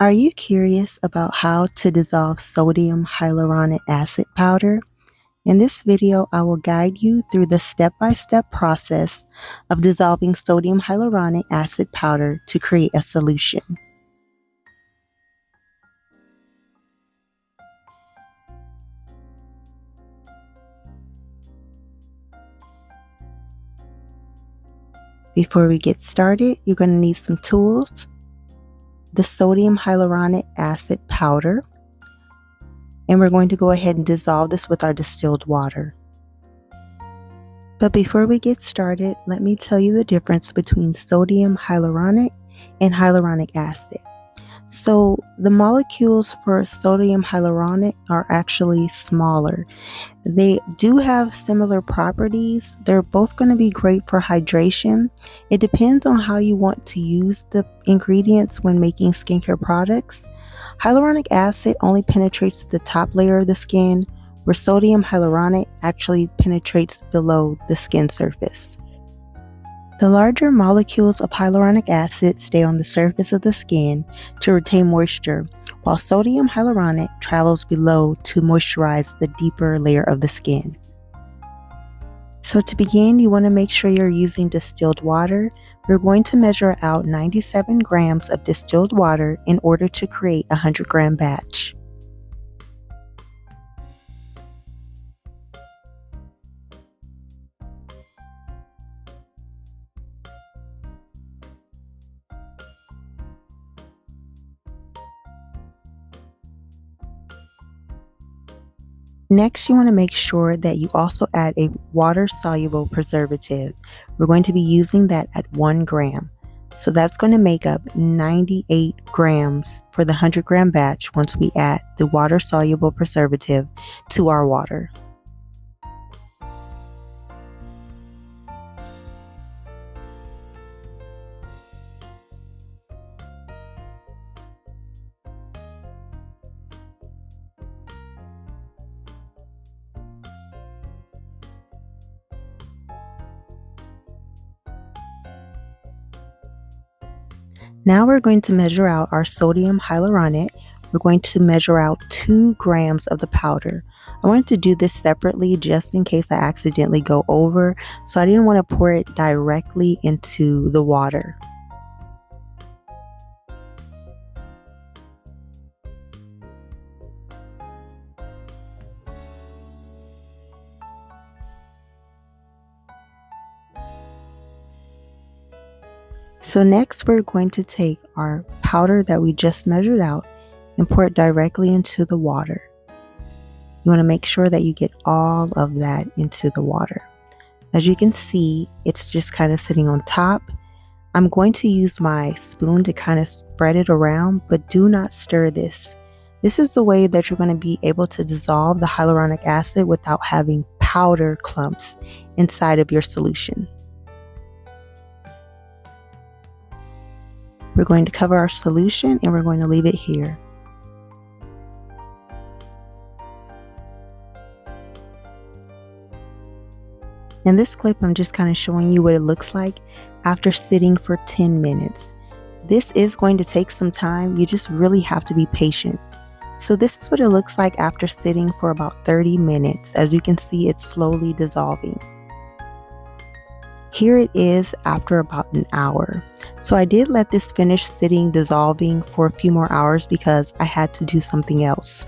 Are you curious about how to dissolve sodium hyaluronic acid powder? In this video, I will guide you through the step-by-step process of dissolving sodium hyaluronic acid powder to create a solution. Before we get started, you're going to need some tools: the sodium hyaluronic acid powder, and we're going to go ahead and dissolve this with our distilled water. But before we get started, let me tell you the difference between sodium hyaluronic and hyaluronic acid. So the molecules for sodium hyaluronic are actually smaller. They do have similar properties. They're both going to be great for hydration. It depends on how you want to use the ingredients when making skincare products. Hyaluronic acid only penetrates the top layer of the skin, where sodium hyaluronic actually penetrates below the skin surface. The larger molecules of hyaluronic acid stay on the surface of the skin to retain moisture, while sodium hyaluronic travels below to moisturize the deeper layer of the skin. So to begin, you want to make sure you're using distilled water. We're going to measure out 97 grams of distilled water in order to create a 100-gram batch. Next, you want to make sure that you also add a water-soluble preservative. We're going to be using that at 1 gram. So that's going to make up 98 grams for the 100-gram batch once we add the water-soluble preservative to our water. Now we're going to measure out our sodium hyaluronic. We're going to measure out 2 grams of the powder. I wanted to do this separately just in case I accidentally go over, so I didn't want to pour it directly into the water. So next we're going to take our powder that we just measured out and pour it directly into the water. You want to make sure that you get all of that into the water. As you can see, it's just kind of sitting on top. I'm going to use my spoon to kind of spread it around, but do not stir this. This is the way that you're going to be able to dissolve the hyaluronic acid without having powder clumps inside of your solution. We're going to cover our solution and we're going to leave it here. In this clip, I'm just kind of showing you what it looks like after sitting for 10 minutes. This is going to take some time. You just really have to be patient. So this is what it looks like after sitting for about 30 minutes. As you can see, it's slowly dissolving. Here it is after about an hour. So I did let this finish sitting dissolving for a few more hours because I had to do something else.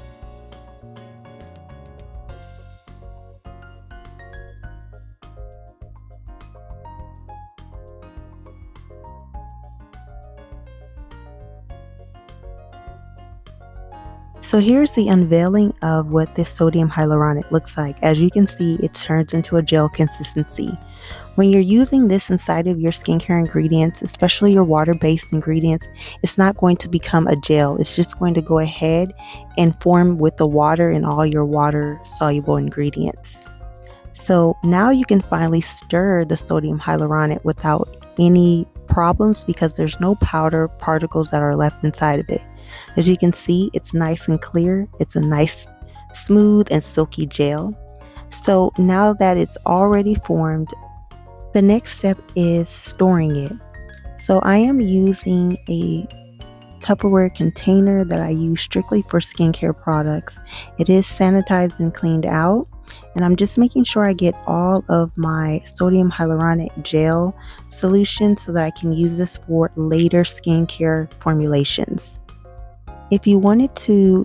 So here's the unveiling of what this sodium hyaluronic looks like. As you can see, it turns into a gel consistency. When you're using this inside of your skincare ingredients, especially your water-based ingredients, it's not going to become a gel. It's just going to go ahead and form with the water and all your water-soluble ingredients. So now you can finally stir the sodium hyaluronic without any problems because there's no powder particles that are left inside of it. As you can see, it's nice and clear. It's a nice, smooth and silky gel. So now that it's already formed, the next step is storing it. So I am using a Tupperware container that I use strictly for skincare products. It is sanitized and cleaned out, and I'm just making sure I get all of my sodium hyaluronic gel solution so that I can use this for later skincare formulations. If you wanted to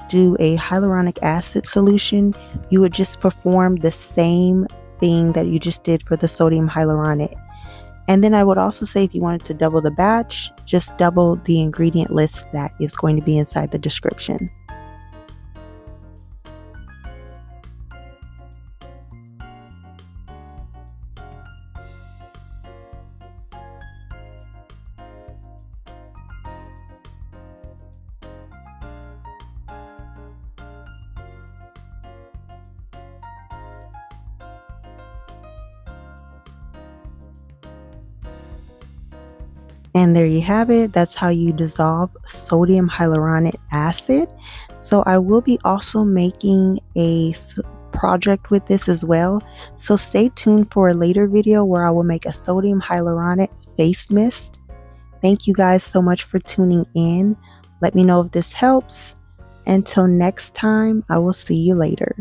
do a hyaluronic acid solution, you would just perform the same thing that you just did for the sodium hyaluronic. And then I would also say if you wanted to double the batch, just double the ingredient list that is going to be inside the description. And there you have it. That's how you dissolve sodium hyaluronic acid. So I will be also making a project with this as well. So stay tuned for a later video where I will make a sodium hyaluronic face mist. Thank you guys so much for tuning in. Let me know if this helps. Until next time, I will see you later.